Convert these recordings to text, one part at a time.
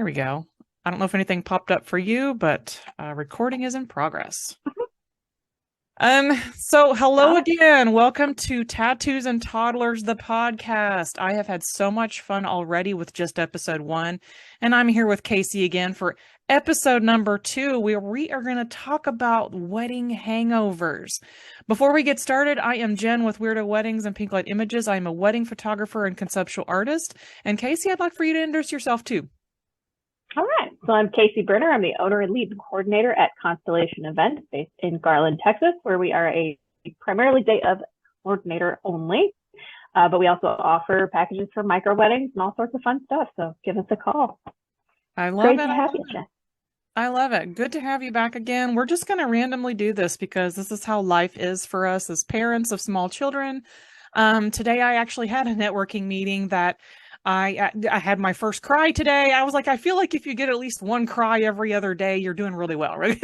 There we go. I don't know if anything popped up for you, but recording is in progress. So hello Got it. again. Welcome to Tattoos and Toddlers, the podcast. I have had so much fun already with just episode 1, and I'm here with Kacie again for episode number 2, where we are going to talk about wedding hangovers. Before we get started, I am Jen with Weirdo Weddings and Pink Light Images. I am a wedding photographer and conceptual artist. And Kacie, I'd like for you to introduce yourself too. All right. So I'm Kacie Brinner. I'm the owner and lead coordinator at Constellation events based in Garland, Texas, where we are a primarily day of coordinator only. But we also offer packages for micro weddings and all sorts of fun stuff. So give us a call. I love Great it. to have you, Jen. I love it. Good to have you back again. We're just going to randomly do this because this is how life is for us as parents of small children. Today I actually had a networking meeting that I had my first cry today. I was like, I feel like if you get at least one cry every other day, you're doing really well, right?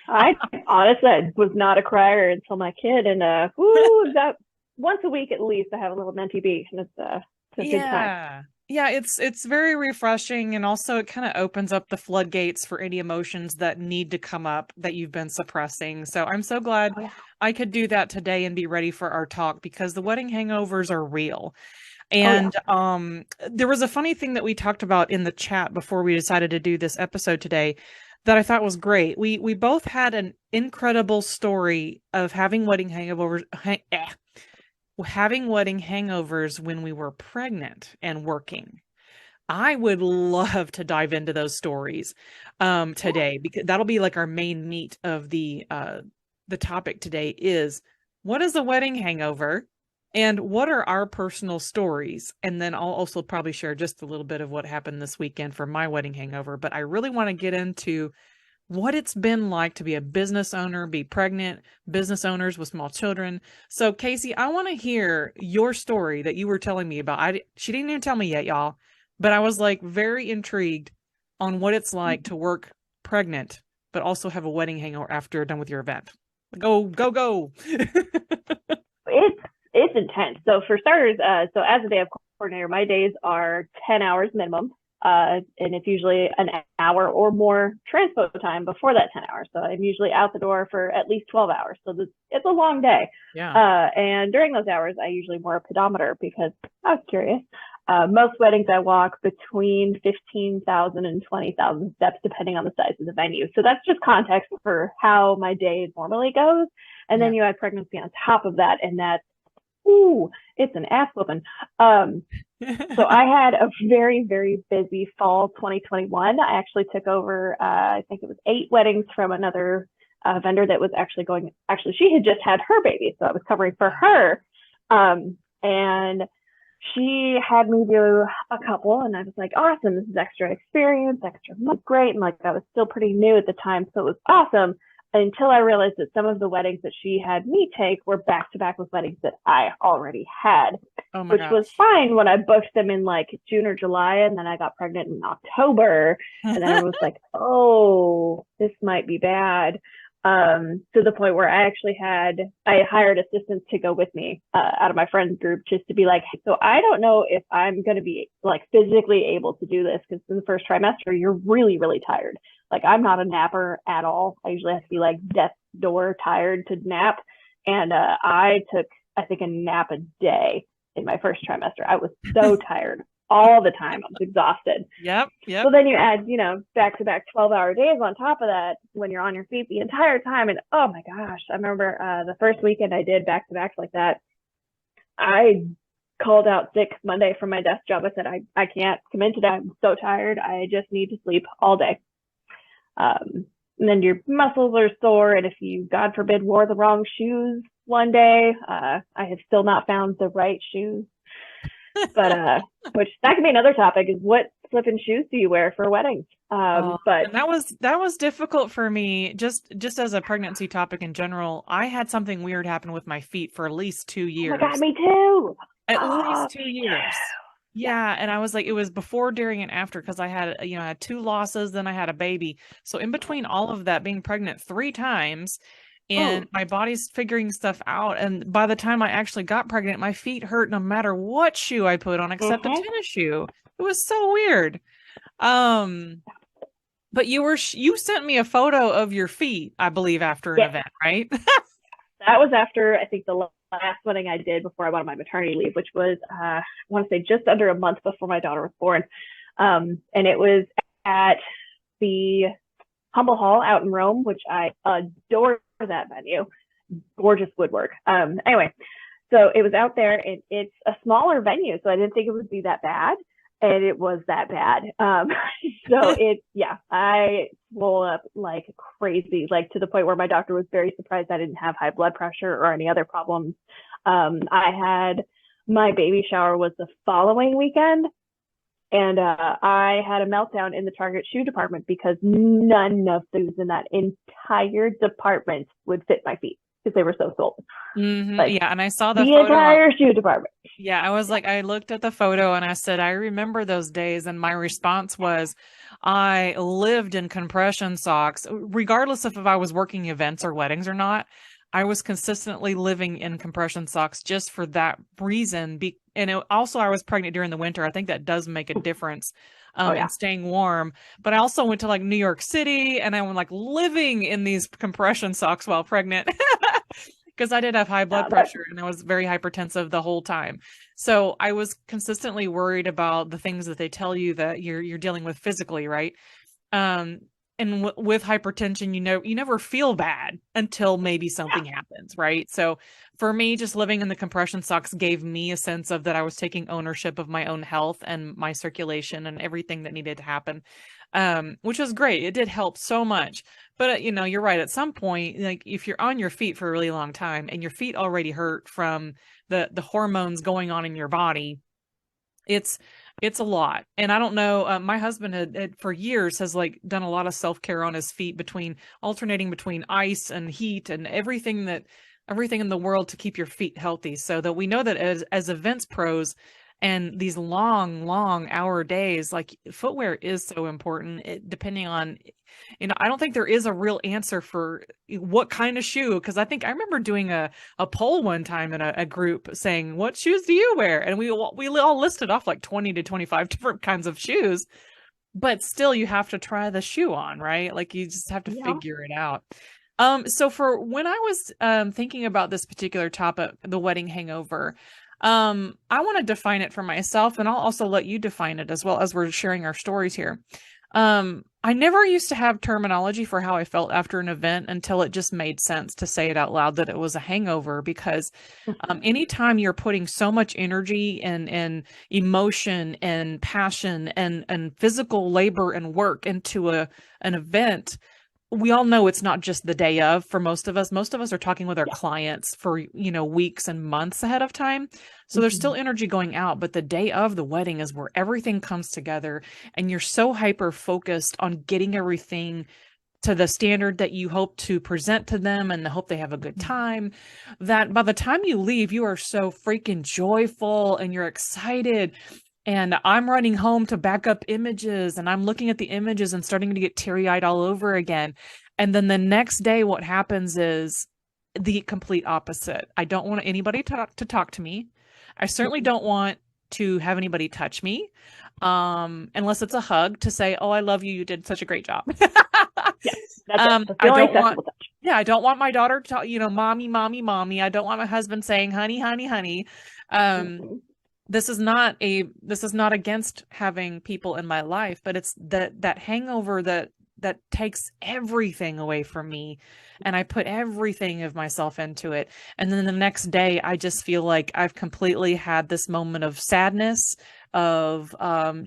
I honestly was not a crier until my kid, and that once a week at least I have a little mentee beat, and it's a good time. Yeah, it's very refreshing, and also it kind of opens up the floodgates for any emotions that need to come up that you've been suppressing. So I'm so glad Oh, yeah. I could do that today and be ready for our talk because the wedding hangovers are real. Oh, yeah. And there was a funny thing that we talked about in the chat before we decided to do this episode today that I thought was great. We both had an incredible story of having wedding hangovers when we were pregnant and working. I would love to dive into those stories today because that'll be like our main meat of the topic today is what is a wedding hangover? And what are our personal stories? And then I'll also probably share just a little bit of what happened this weekend for my wedding hangover. But I really want to get into what it's been like to be a business owner, be pregnant, business owners with small children. So, Kacie, I want to hear your story that you were telling me about. She didn't even tell me yet, y'all, but I was like very intrigued on what it's like to work pregnant, but also have a wedding hangover after you're done with your event. Go, go, go. It's intense. So for starters, so as a day of coordinator, my days are 10 hours minimum. And it's usually an hour or more transpo time before that 10 hours. So I'm usually out the door for at least 12 hours. So it's a long day. Yeah. And during those hours, I usually wear a pedometer because I was curious. Most weddings I walk between 15,000 and 20,000 steps, depending on the size of the venue. So that's just context for how my day normally goes. And then you add pregnancy on top of that, and that's it's an ass whooping. So I had a very, very busy fall 2021. I actually took over, I think it was 8 weddings from another vendor that was actually, she had just had her baby. So I was covering for her. And she had me do a couple, and I was like, awesome, this is extra experience, extra great. And like, I was still pretty new at the time. So it was awesome. Until I realized that some of the weddings that she had me take were back to back with weddings that I already had, which was fine when I booked them in like June or July. And then I got pregnant in October. And then I was like, oh, this might be bad. To the point where I hired assistants to go with me out of my friends group just to be like, so I don't know if I'm going to be like physically able to do this because in the first trimester, you're really, really tired. Like I'm not a napper at all. I usually have to be like death's door tired to nap. And I took, I think, a nap a day in my first trimester. I was so tired all the time. I was exhausted. Yep. So then you add, back to back 12-hour days on top of that when you're on your feet the entire time. And oh my gosh, I remember the first weekend I did back to back like that. I called out sick Monday from my desk job. I said, I can't come in today. I'm so tired. I just need to sleep all day. And then your muscles are sore. And if you, God forbid, wore the wrong shoes one day, I have still not found the right shoes. But which that could be another topic is what flipping shoes do you wear for weddings? But that was difficult for me just as a pregnancy topic in general. I had something weird happen with my feet for at least 2 years. Oh my God, me too. At least 2 years. Yeah, and I was like, it was before, during, and after because I had, I had 2 losses, then I had a baby. So in between all of that, being pregnant 3 times, and my body's figuring stuff out. And by the time I actually got pregnant, my feet hurt no matter what shoe I put on, except a tennis shoe. It was so weird. Um, but you sent me a photo of your feet, I believe, after an Yeah, event, right? that was after I think the last wedding I did before I went on my maternity leave, which was I want to say just under a month before my daughter was born, and it was at the Humble Hall out in Rome, which I adore that venue. Gorgeous woodwork. Anyway, so it was out there, and it's a smaller venue, so I didn't think it would be that bad, and it was that bad. So I swole up like crazy, like to the point where my doctor was very surprised I didn't have high blood pressure or any other problems. I had my baby shower was the following weekend, and I had a meltdown in the Target shoe department because none of those in that entire department would fit my feet because they were so sold. Like Yeah, and I saw the the photo. entire shoe department. Yeah, I was like, I looked at the photo and I said, I remember those days. And my response was, I lived in compression socks, regardless of if I was working events or weddings or not. I was consistently living in compression socks just for that reason. Also, I was pregnant during the winter. I think that does make a difference Oh in yeah. staying warm. But I also went to like New York City and I went like living in these compression socks while pregnant. Because I did have high blood pressure and I was very hypertensive the whole time. So I was consistently worried about the things that they tell you that you're dealing with physically, right? And with hypertension, you never feel bad until maybe something happens, right? So for me, just living in the compression socks gave me a sense of that I was taking ownership of my own health and my circulation and everything that needed to happen, which was great. It did help so much. But you're right. At some point, like if you're on your feet for a really long time and your feet already hurt from the hormones going on in your body, it's a lot. And I don't know, my husband had for years has like done a lot of self-care on his feet, alternating between ice and heat and everything in the world to keep your feet healthy, so that we know that as events pros and these long hour days, like footwear is so important, depending on, I don't think there is a real answer for what kind of shoe. Cause I remember doing a poll one time in a group saying, what shoes do you wear? And we all listed off like 20 to 25 different kinds of shoes, but still you have to try the shoe on, right? Like you just have to figure it out. So for when I was thinking about this particular topic, the wedding hangover, I want to define it for myself, and I'll also let you define it as well as we're sharing our stories here. I never used to have terminology for how I felt after an event until it just made sense to say it out loud that it was a hangover, because anytime you're putting so much energy and emotion and passion and physical labor and work into an event, we all know it's not just the day of. For most of us are talking with our clients for, weeks and months ahead of time. So there's still energy going out, but the day of the wedding is where everything comes together and you're so hyper focused on getting everything to the standard that you hope to present to them and hope they have a good time, that by the time you leave, you are so freaking joyful and you're excited. And I'm running home to back up images and I'm looking at the images and starting to get teary-eyed all over again. And then the next day, what happens is the complete opposite. I don't want anybody to talk to me. I certainly don't want to have anybody touch me, unless it's a hug to say, oh, I love you. You did such a great job. That's the only acceptable touch. Yeah, I don't want my daughter to talk, mommy, mommy, mommy. I don't want my husband saying, honey, honey, honey. This is not against having people in my life, but it's that hangover that takes everything away from me, and I put everything of myself into it. And then the next day, I just feel like I've completely had this moment of sadness, of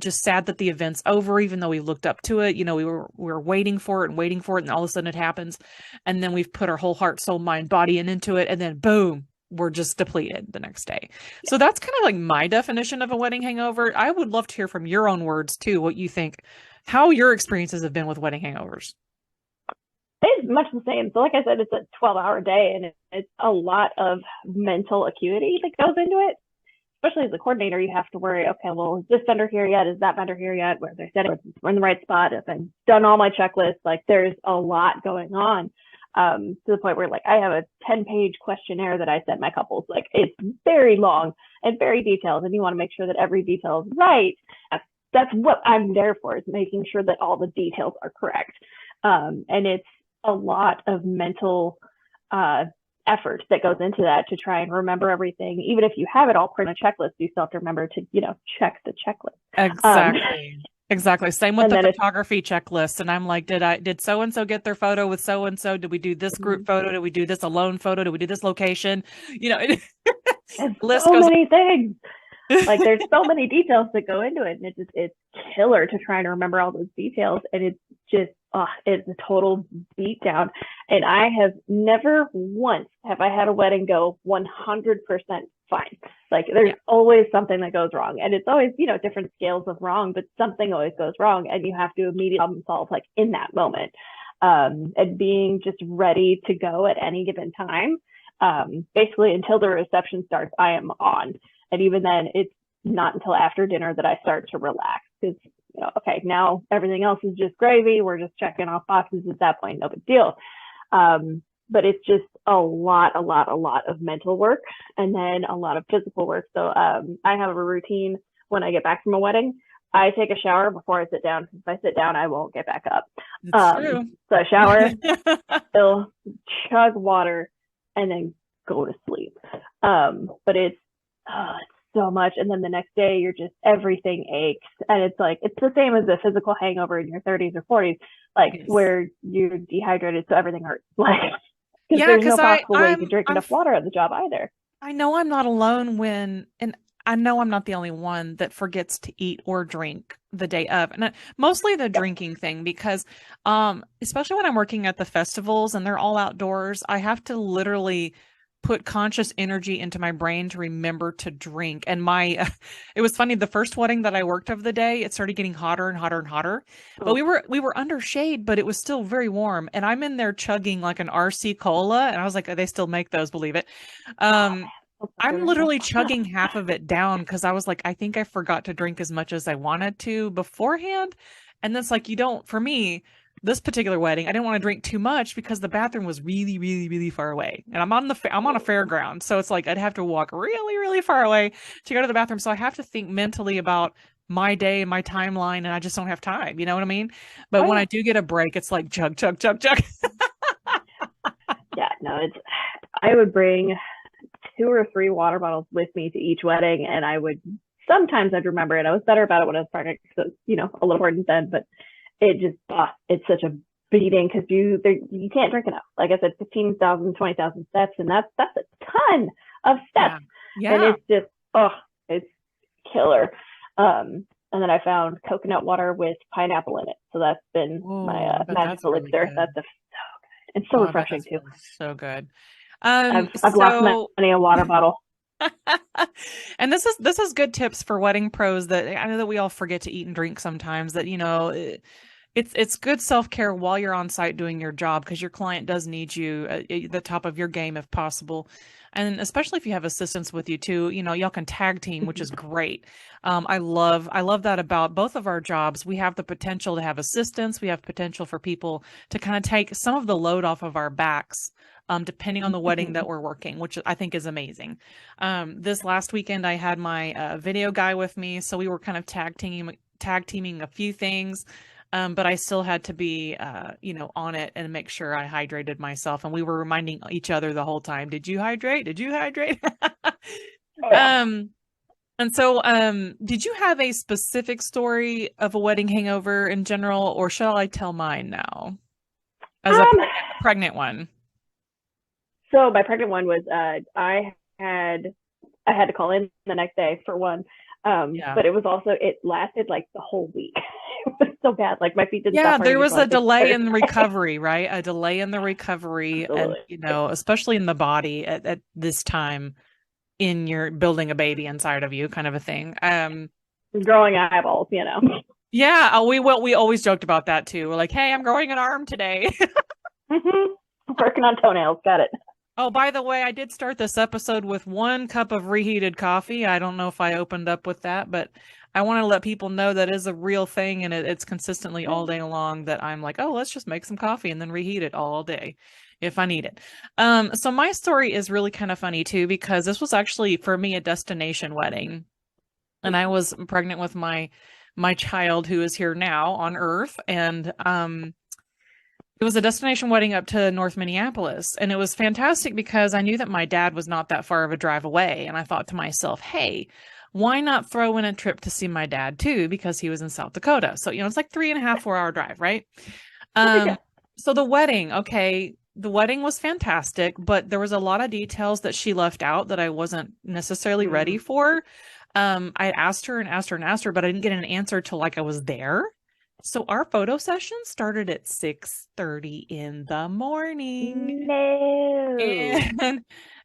just sad that the event's over, even though we looked up to it. We were waiting for it, and all of a sudden it happens, and then we've put our whole heart, soul, mind, body into it, and then boom, we're just depleted the next day. So that's kind of like my definition of a wedding hangover. I would love to hear from your own words too, what you think, how your experiences have been with wedding hangovers. It's much the same. So like I said, it's a 12-hour day and it's a lot of mental acuity that goes into it. Especially as a coordinator, you have to worry, okay, well, is this vendor here yet? Is that vendor here yet? Where they're setting, we're in the right spot. If I've done all my checklists, like there's a lot going on. To the point where like I have a 10-page questionnaire that I sent my couples. Like it's very long and very detailed, and you want to make sure that every detail is right. that's what I'm there for, is making sure that all the details are correct. And it's a lot of mental effort that goes into that to try and remember everything. Even if you have it all printed on a checklist, you still have to remember to, check the checklist. Exactly. Exactly. Same with And the then photography checklist. And I'm like, did so and so get their photo with so and so? Did we do this group photo? Did we do this alone photo? Did we do this location? The list so goes many things. on. Like there's so many details that go into it, and it's killer to try and remember all those details, and it's just it's a total beat down. And I have never once have I had a wedding go 100% fine. Like there's always something that goes wrong, and it's always different scales of wrong, but something always goes wrong, and you have to immediately problem solve like in that moment, and being just ready to go at any given time. Basically until the reception starts, I am on. And even then, it's not until after dinner that I start to relax, because, okay, now everything else is just gravy. We're just checking off boxes at that point. No big deal. But it's just a lot of mental work, and then a lot of physical work. So I have a routine when I get back from a wedding. I take a shower before I sit down. If I sit down, I won't get back up. That's true. So I shower, still chug water, and then go to sleep. But it's so much. And then the next day, you're just, everything aches. And it's like, it's the same as a physical hangover in your 30s or 40s, like where you're dehydrated, so everything hurts. Like, because there's no possible way you can drink enough water at the job either. I know I'm not alone and I know I'm not the only one that forgets to eat or drink the day of. And mostly the drinking thing, because especially when I'm working at the festivals and they're all outdoors, I have to literally put conscious energy into my brain to remember to drink. And it was funny, the first wedding that I worked of the day, it started getting hotter and hotter and hotter. But we were under shade, but it was still very warm. And I'm in there chugging like an RC cola. And I was like, they still make those, believe it. I'm literally chugging half of it down because I was like, I think I forgot to drink as much as I wanted to beforehand. And that's like, for me, this particular wedding, I didn't want to drink too much because the bathroom was really, really, really far away. And I'm on a fairground. So it's like, I'd have to walk really, really far away to go to the bathroom. So I have to think mentally about my day and my timeline, and I just don't have time. You know what I mean? But when I do get a break, it's like chug, chug, chug, chug. Yeah, no, I would bring 2 or 3 water bottles with me to each wedding, and sometimes I'd remember it. I was better about it when I was pregnant, because a little important then, but it just, it's such a beating, because you can't drink enough. Like I said, 15,000, 20,000 steps, and that's a ton of steps. Yeah. And it's just, it's killer. And then I found coconut water with pineapple in it. So that's been my magical elixir. Really, that's so good. It's so refreshing too. So good. I've lost many a water bottle. And this is good tips for wedding pros that I know that we all forget to eat and drink sometimes, that it's good self-care while you're on site doing your job, because your client does need you at the top of your game if possible. And especially if you have assistants with you too, y'all can tag team, which is great. I love that about both of our jobs. We have the potential to have assistants. We have potential for people to kind of take some of the load off of our backs, depending on the wedding that we're working, which I think is amazing. This last weekend, I had my video guy with me, so we were kind of tag teaming a few things. But I still had to be, on it and make sure I hydrated myself. And we were reminding each other the whole time, did you hydrate? Did you hydrate? And so, did you have a specific story of a wedding hangover in general, or shall I tell mine now? As a pregnant one. So my pregnant one was, I had to call in the next day for one. But it was also, it lasted like the whole week. It was so bad. Like my feet didn't stop. There was a delay in the recovery, right? A delay in the recovery. Absolutely. And, especially in the body at this time in your building a baby inside of you, kind of a thing. Growing eyeballs, Yeah. We always joked about that too. We're like, hey, I'm growing an arm today. Working on toenails. Got it. Oh, by the way, I did start this episode with 1 cup of reheated coffee. I don't know if I opened up with that, but I want to let people know that is a real thing, and it's consistently all day long that I'm like, oh, let's just make some coffee and then reheat it all day if I need it. So my story is really kind of funny too, because this was actually for me a destination wedding, and I was pregnant with my my child who is here now on Earth. And it was a destination wedding up to North Minneapolis. And it was fantastic because I knew that my dad was not that far of a drive away. And I thought to myself, hey, why not throw in a trip to see my dad too? Because he was in South Dakota. So, it's like 3.5, 4 hour drive, right? Yeah. So the wedding, okay, the wedding was fantastic, but there was a lot of details that she left out that I wasn't necessarily ready for. I asked her and asked her and asked her, but I didn't get an answer till like I was there. So our photo session started at 6:30 in the morning. No.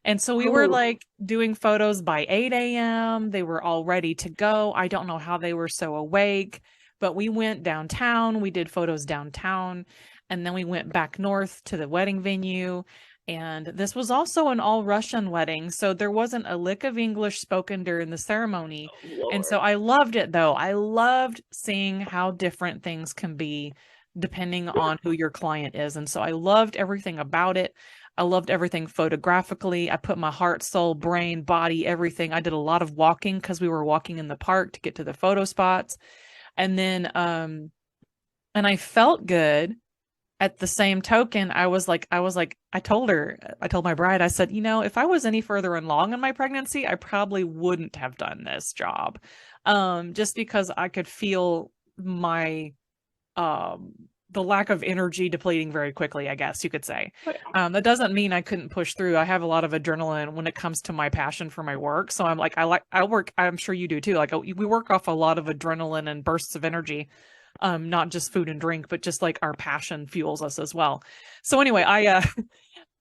And so we were like doing photos by 8 a.m. They were all ready to go. I don't know how they were so awake, but we went downtown. We did photos downtown, and then we went back north to the wedding venue. And this was also an all Russian wedding, so there wasn't a lick of English spoken during the ceremony. And so I loved it, though. I loved seeing how different things can be depending on who your client is. And so I loved everything about it. I loved everything photographically. I put my heart, soul, brain, body, everything. I did a lot of walking because we were walking in the park to get to the photo spots. And then, and I felt good. At the same token, I told my bride, I said, if I was any further along in my pregnancy, I probably wouldn't have done this job. Just because I could feel my, the lack of energy depleting very quickly, I guess you could say. That doesn't mean I couldn't push through. I have a lot of adrenaline when it comes to my passion for my work. So I work, I'm sure you do too. Like we work off a lot of adrenaline and bursts of energy. Not just food and drink, but just like our passion fuels us as well. So anyway,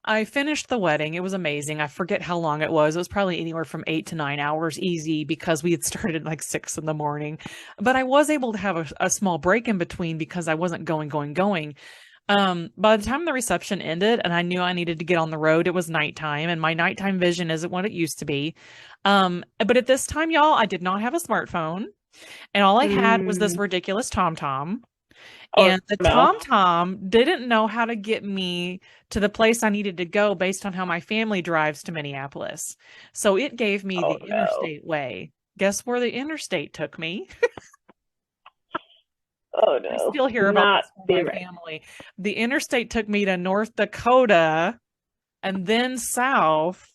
I finished the wedding. It was amazing. I forget how long it was. It was probably anywhere from 8 to 9 hours easy because we had started at like 6 in the morning, but I was able to have a small break in between because I wasn't going. By the time the reception ended and I knew I needed to get on the road, it was nighttime, and my nighttime vision isn't what it used to be. But at this time, y'all, I did not have a smartphone. And all I had was this ridiculous TomTom. And the TomTom didn't know how to get me to the place I needed to go based on how my family drives to Minneapolis. So it gave me the interstate way. Guess where the interstate took me? Oh no. I still hear about this from my family. The interstate took me to North Dakota and then south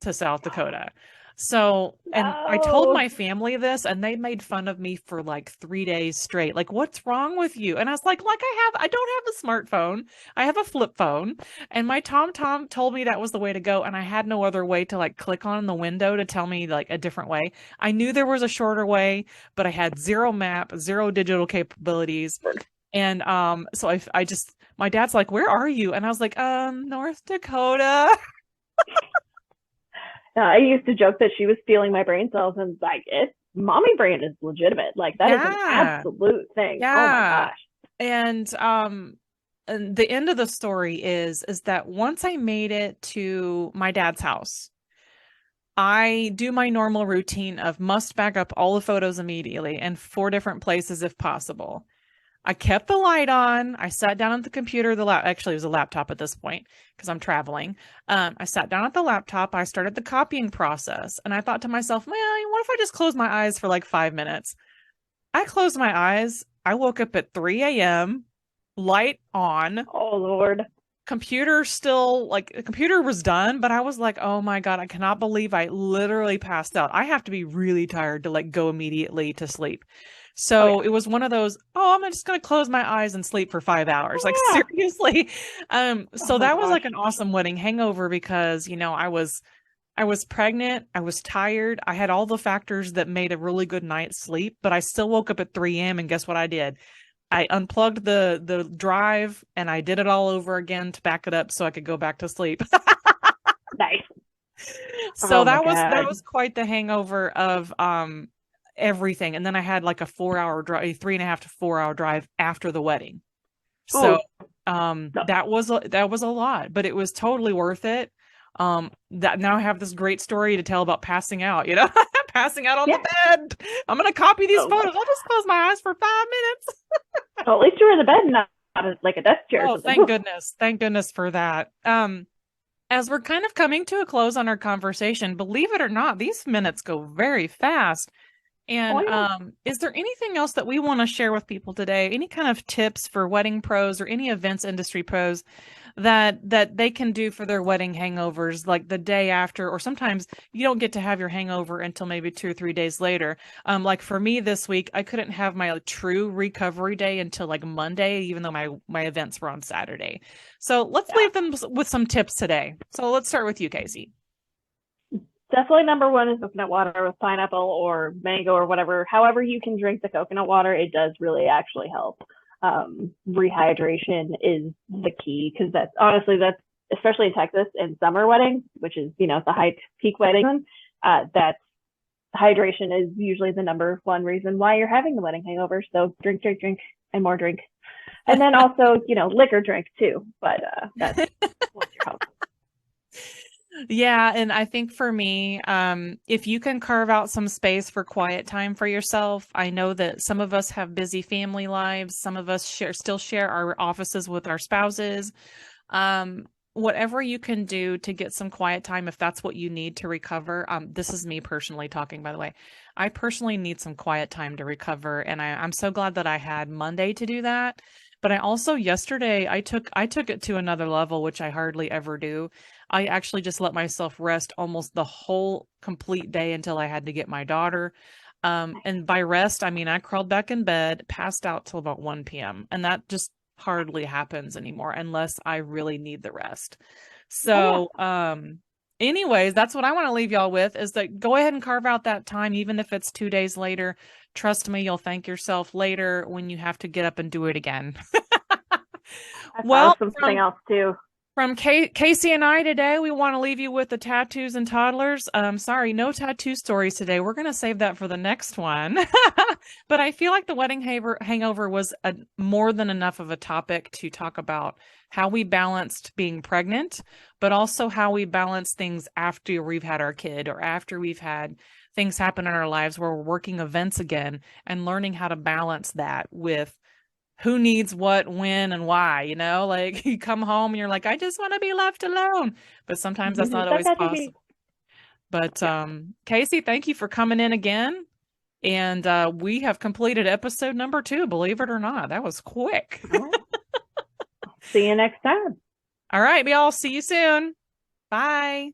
to South Dakota. So, and I told my family this, and they made fun of me for like 3 days straight. Like, what's wrong with you? And I was like I don't have a smartphone. I have a flip phone. And my TomTom told me that was the way to go. And I had no other way to like click on the window to tell me like a different way. I knew there was a shorter way, but I had zero map, zero digital capabilities. And so I just, my dad's like, where are you? And I was like, North Dakota. I used to joke that she was stealing my brain cells, and like, mommy brain is legitimate. Like that is an absolute thing. Yeah. Oh my gosh. And the end of the story is that once I made it to my dad's house, I do my normal routine of must back up all the photos immediately in 4 different places if possible. I kept the light on. I sat down at the computer, actually it was a laptop at this point because I'm traveling. I sat down at the laptop. I started the copying process, and I thought to myself, man, what if I just close my eyes for like 5 minutes? I closed my eyes. I woke up at 3 a.m., light on. Oh Lord. Computer still, like the computer was done, but I was like, oh my God, I cannot believe I literally passed out. I have to be really tired to like go immediately to sleep. So it was one of those, I'm just going to close my eyes and sleep for 5 hours. Like seriously. So that was like an awesome wedding hangover because, I was pregnant. I was tired. I had all the factors that made a really good night's sleep, but I still woke up at 3 a.m. and guess what I did? I unplugged the drive and I did it all over again to back it up so I could go back to sleep. Nice. So that was quite the hangover of, everything. And then I had like a 4-hour drive, 3.5 to 4 hour drive after the wedding. So that was a lot, but it was totally worth it. That now I have this great story to tell about passing out, passing out on the bed. I'm gonna copy these photos. I'll just close my eyes for 5 minutes. Well, at least you were in the bed, not like a desk chair. Oh, thank goodness. Thank goodness for that. As we're kind of coming to a close on our conversation, believe it or not, these minutes go very fast. Oh, And yeah. is there anything else that we want to share with people today? Any kind of tips for wedding pros or any events industry pros that they can do for their wedding hangovers, like the day after, or sometimes you don't get to have your hangover until maybe 2 or 3 days later. Like for me this week, I couldn't have my true recovery day until like Monday, even though my events were on Saturday. So let's Yeah. leave them with some tips today. So let's start with you, Kacie. Definitely number one is coconut water with pineapple or mango or whatever. However you can drink the coconut water, it does really actually help. Rehydration is the key because that's especially in Texas in summer weddings, which is the high peak wedding. That hydration is usually the number one reason why you're having the wedding hangover. So drink, drink, drink, and more drink, and then also liquor drink too. But that's what's your health. Yeah, and I think for me, if you can carve out some space for quiet time for yourself, I know that some of us have busy family lives. Some of us still share our offices with our spouses. Whatever you can do to get some quiet time, if that's what you need to recover. This is me personally talking, by the way. I personally need some quiet time to recover, and I'm so glad that I had Monday to do that. But I also yesterday I took it to another level, which I hardly ever do. I actually just let myself rest almost the whole complete day until I had to get my daughter. And by rest, I mean I crawled back in bed, passed out till about 1 p.m. And that just hardly happens anymore unless I really need the rest. Oh, So, anyways, that's what I want to leave y'all with is that go ahead and carve out that time, even if it's 2 days later. Trust me, you'll thank yourself later when you have to get up and do it again. I thought Well, of something else too. from Kacie and I today, we want to leave you with the tattoos and toddlers. Sorry, no tattoo stories today. We're going to save that for the next one. But I feel like the wedding hangover was more than enough of a topic to talk about how we balanced being pregnant, but also how we balance things after we've had our kid or after we've had things happen in our lives where we're working events again and learning how to balance that with who needs what, when, and why, like you come home and you're like, I just want to be left alone. But sometimes that's not always possible. But Yeah. Kacie, thank you for coming in again. And we have completed episode number 2, believe it or not. That was quick. All right. See you next time. All right, y'all. See you soon. Bye.